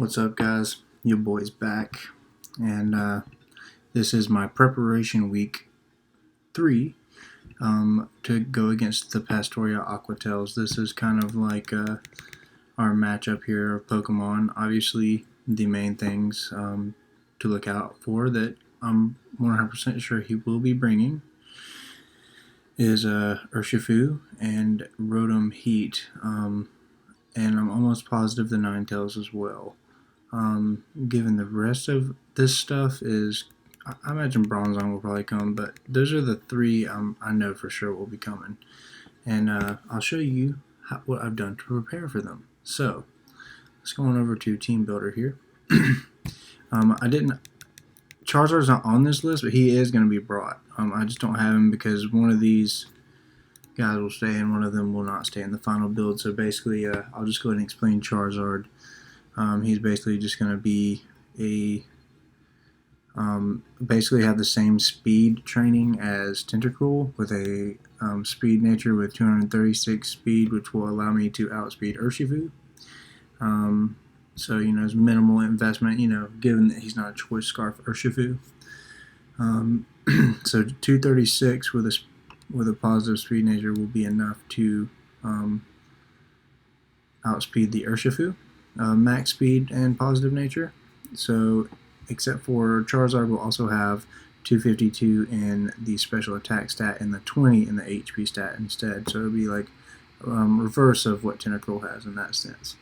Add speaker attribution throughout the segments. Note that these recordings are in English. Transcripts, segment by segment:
Speaker 1: What's up, guys? Your boy's back, and this is my preparation week 3 to go against the Pastoria Aqua. This is kind of like our matchup here of Pokemon. Obviously, the main things to look out for that I'm 100% sure he will be bringing is Urshifu and Rotom Heat, and I'm almost positive the Ninetales as well. Given the rest of this stuff is, I imagine Bronzong will probably come, but those are the 3 I know for sure will be coming. And I'll show you what I've done to prepare for them. So, let's go on over to Team Builder here. Charizard's not on this list, but he is going to be brought. I just don't have him because one of these guys will stay and one of them will not stay in the final build. So basically, I'll just go ahead and explain Charizard. He's basically just going to be basically have the same speed training as Tentacruel with a speed nature with 236 speed, which will allow me to outspeed Urshifu. So, it's minimal investment, given that he's not a choice scarf Urshifu. So 236 with a positive speed nature will be enough to outspeed the Urshifu. Max speed and positive nature. So, except for Charizard will also have 252 in the special attack stat and the 20 in the HP stat instead. So it'll be like reverse of what Tentacruel has in that sense.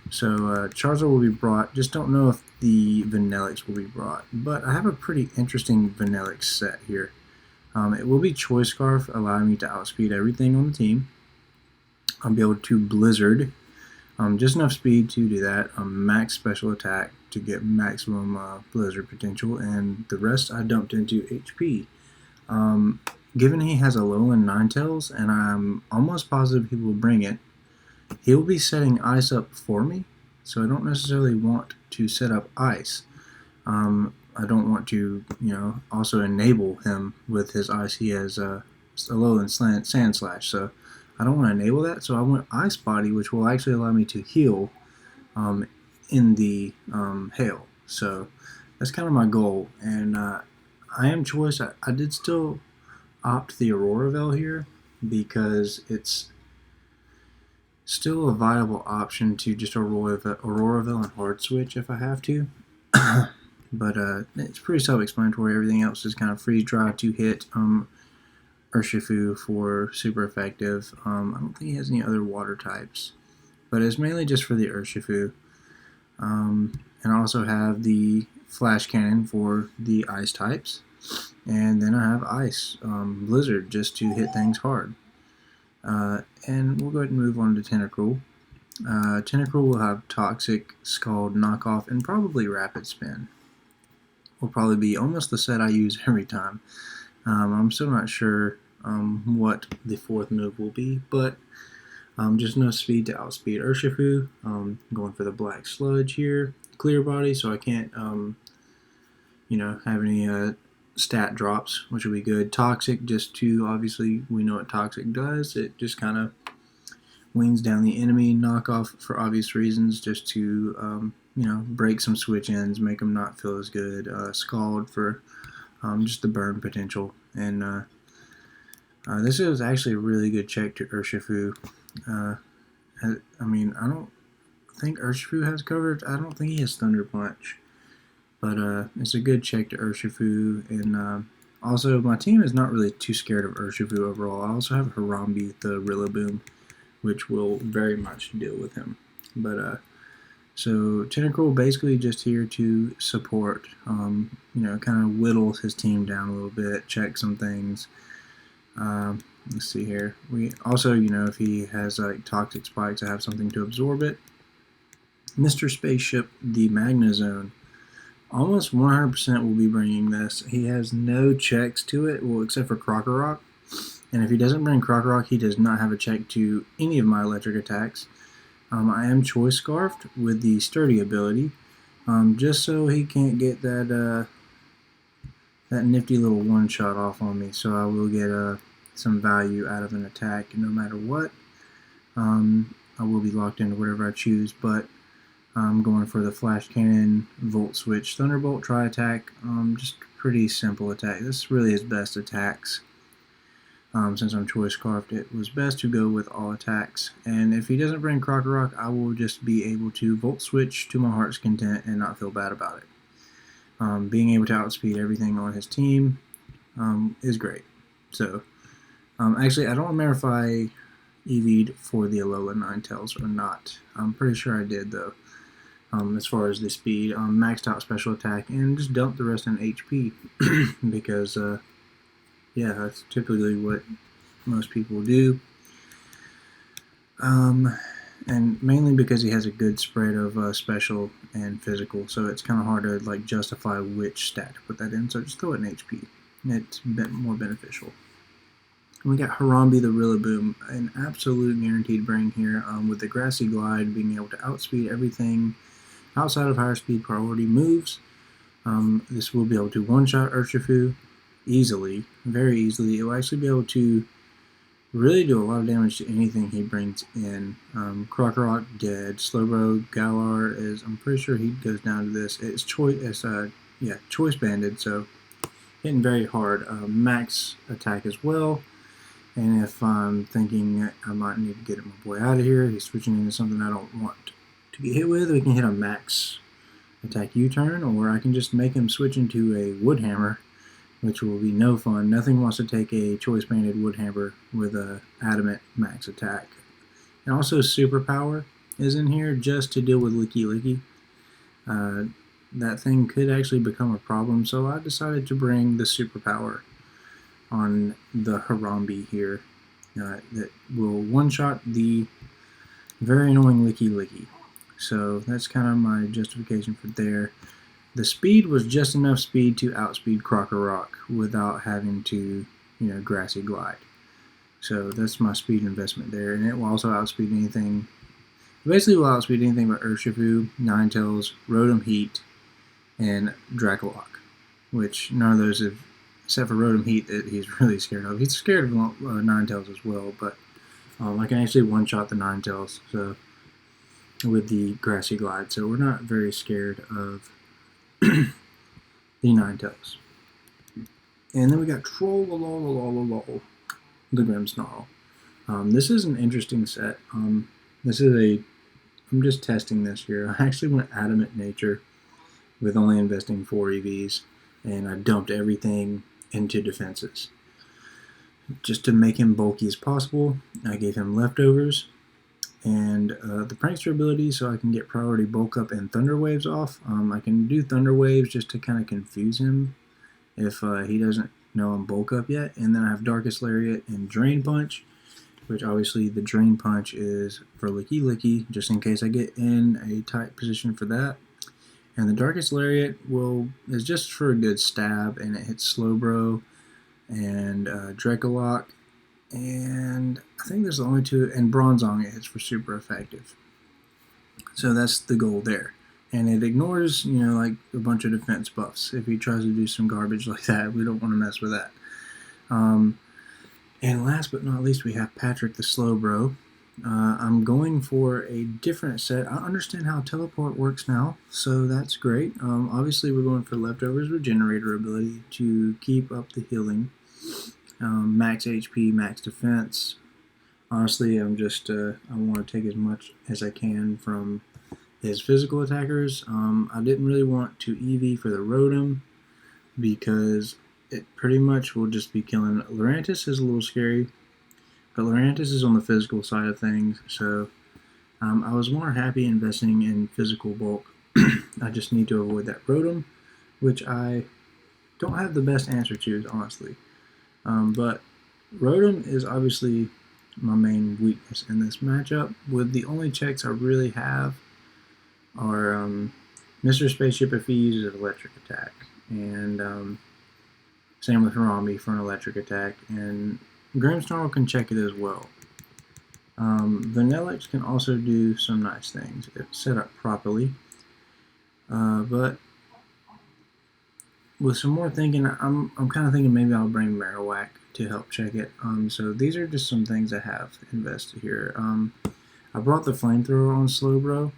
Speaker 1: So Charizard will be brought. Just don't know if the Vanillix will be brought, but I have a pretty interesting Vanillix set here. It will be Choice Scarf, allowing me to outspeed everything on the team. I'll be able to Blizzard. Just enough speed to do that. Max special attack to get maximum Blizzard potential, and the rest I dumped into HP. Given he has a Alolan Ninetales, and I'm almost positive he will bring it, he'll be setting Ice up for me, so I don't necessarily want to set up Ice. I don't want to, also enable him with his Ice. He has Alolan Sand Slash, so I don't want to enable that, so I want Ice Body, which will actually allow me to heal in the hail. So that's kind of my goal, and I am choice. I did still opt the Aurora here because it's still a viable option to just Auroraville and Hard Switch if I have to. But it's pretty self-explanatory. Everything else is kind of freeze dry to hit. Urshifu for super effective. I don't think he has any other water types, but it's mainly just for the Urshifu. And I also have the Flash Cannon for the ice types, and then I have Ice Blizzard just to hit things hard. And we'll go ahead and move on to Tentacruel. Tentacruel will have Toxic, Scald, Knockoff, and probably Rapid Spin. Will probably be almost the set I use every time. I'm still not sure what the 4th move will be, but just enough speed to outspeed Urshifu. Going for the Black Sludge here. Clear Body, so I can't, have any stat drops, which will be good. Toxic, just to, obviously, we know what Toxic does. It just kind of weans down the enemy. Knockoff, for obvious reasons, just to, break some switch-ins, make them not feel as good. Scald for just the burn potential. And this is actually a really good check to Urshifu. I don't think Urshifu has coverage. I don't think he has Thunder Punch. But it's a good check to Urshifu. And also, my team is not really too scared of Urshifu overall. I also have Harambee, the Rillaboom, which will very much deal with him. But so Tentacruel basically just here to support, kind of whittle his team down a little bit, check some things. Let's see here. We also, if he has like Toxic Spikes, I have something to absorb it. Mr. Spaceship, the Magnezone, almost 100% will be bringing this. He has no checks to it, well, except for Krokorok. And if he doesn't bring Krokorok, he does not have a check to any of my electric attacks. I am Choice Scarfed with the Sturdy ability, just so he can't get that nifty little one-shot off on me. So I will get some value out of an attack no matter what. I will be locked into whatever I choose, but I'm going for the Flash Cannon, Volt Switch, Thunderbolt, Tri-Attack. Just pretty simple attack. This is really his best attacks. Since I'm choice carved, it was best to go with all attacks. And if he doesn't bring Krokorok, I will just be able to Volt Switch to my heart's content and not feel bad about it. Being able to outspeed everything on his team is great. So, actually, I don't remember if I EV'd for the Alola Ninetales or not. I'm pretty sure I did, though. As far as the speed, maxed out special attack, and just dumped the rest in HP because, yeah, that's typically what most people do. And mainly because he has a good spread of special and physical, so it's kind of hard to like justify which stat to put that in. So just throw it in HP. It's more beneficial. And we got Harambee the Rillaboom, an absolute guaranteed bring here with the Grassy Glide, being able to outspeed everything outside of higher speed priority moves. This will be able to one-shot Urshifu easily, very easily. It will actually be able to really do a lot of damage to anything he brings in. Krokorok dead. Slowbro Galar is, I'm pretty sure he goes down to this. It's choice banded, so hitting very hard. Max attack as well. And if I'm thinking I might need to get my boy out of here, he's switching into something I don't want to get hit with, we can hit a max attack U-turn, or I can just make him switch into a Wood Hammer, which will be no fun. Nothing wants to take a choice banded Wood Hammer with a adamant max attack. And also Superpower is in here just to deal with Licky Licky. That thing could actually become a problem, so I decided to bring the Superpower on the Harambee here that will one-shot the very annoying Licky Licky. So that's kind of my justification for there. The speed was just enough speed to outspeed Krokorok without having to, Grassy Glide. So that's my speed investment there, and it will also outspeed anything. Basically, will outspeed anything but Urshifu, Ninetales, Rotom Heat, and Dracolock, which none of those have, except for Rotom Heat, that he's really scared of. He's scared of Ninetales as well, but I can actually one-shot the Ninetales with the Grassy Glide, so we're not very scared of the Ninetales. And then we got Trollololololol, the Grimstar. This is an interesting set. I'm just testing this here. I actually went Adamant Nature with only investing 4 EVs, and I dumped everything into defenses. Just to make him bulky as possible, I gave him leftovers and the Prankster ability so I can get priority bulk up and Thunder Waves off. I can do Thunder Waves just to kind of confuse him if he doesn't know I'm bulk up yet. And then I have Darkest Lariat and Drain Punch, which obviously the Drain Punch is for Licky Licky, just in case I get in a tight position for that. And the Darkest Lariat is just for a good stab, and it hits Slowbro and Dracolock, and I think there's the only two, and Bronzong it hits for super effective. So that's the goal there. And it ignores, like a bunch of defense buffs. If he tries to do some garbage like that, we don't want to mess with that. And last but not least, we have Patrick the Slowbro. I'm going for a different set. I understand how Teleport works now, so that's great. Obviously, we're going for Leftovers Regenerator ability to keep up the healing. Max HP, max defense. Honestly, I want to take as much as I can from his physical attackers. I didn't really want to EV for the Rotom because it pretty much will just be killing. Lurantis is a little scary, but Lurantis is on the physical side of things, so I was more happy investing in physical bulk. I just need to avoid that Rotom, which I don't have the best answer to, honestly. But Rotom is obviously my main weakness in this matchup, with the only checks I really have are Mr. Spaceship if he uses an electric attack, and same with Harambee for an electric attack, and Grimstar can check it as well. Vanillix can also do some nice things if set up properly, but with some more thinking, I'm kind of thinking maybe I'll bring Marowak to help check it. So these are just some things I have invested here. I brought the Flamethrower on Slowbro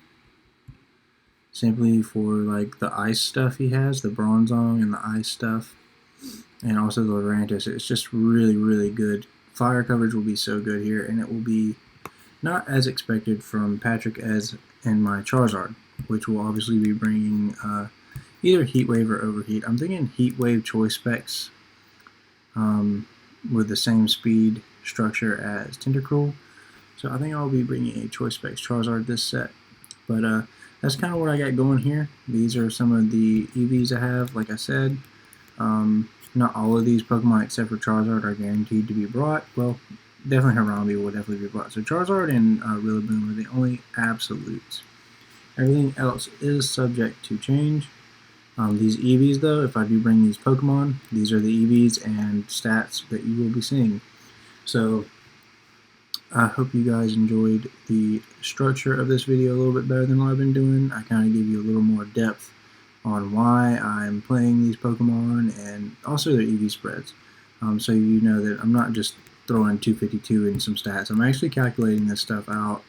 Speaker 1: simply for like the ice stuff he has, the Bronzong and the ice stuff, and also the Lurantis. It's just really, really good. Fire coverage will be so good here, and it will be not as expected from Patrick as in my Charizard, which will obviously be bringing either Heat Wave or Overheat. I'm thinking Heat Wave choice specs with the same speed structure as Tentacruel. So I think I'll be bringing a choice specs Charizard this set. But that's kind of what I got going here. These are some of the EVs I have. Like I said, not all of these Pokemon except for Charizard are guaranteed to be brought. Well, definitely Harambee will definitely be brought. So Charizard and Rillaboom are the only absolutes. Everything else is subject to change. These EVs, though, if I do bring these Pokemon, these are the EVs and stats that you will be seeing. So I hope you guys enjoyed the structure of this video a little bit better than what I've been doing. I kind of give you a little more depth on why I'm playing these Pokemon and also their EV spreads. So you know that I'm not just throwing 252 in some stats. I'm actually calculating this stuff out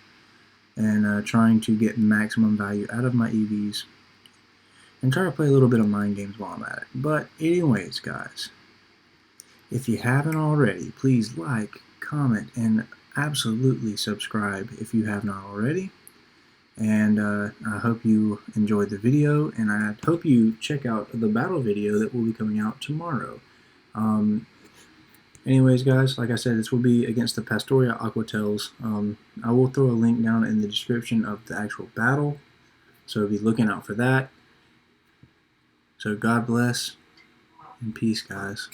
Speaker 1: and trying to get maximum value out of my EVs and try to play a little bit of mind games while I'm at it. But anyways, guys, if you haven't already, please like, comment, and absolutely subscribe if you have not already. And I hope you enjoyed the video, and I hope you check out the battle video that will be coming out tomorrow. Anyways, guys, like I said, this will be against the Pastoria Aqua. I will throw a link down in the description of the actual battle, so be looking out for that. So God bless and peace, guys.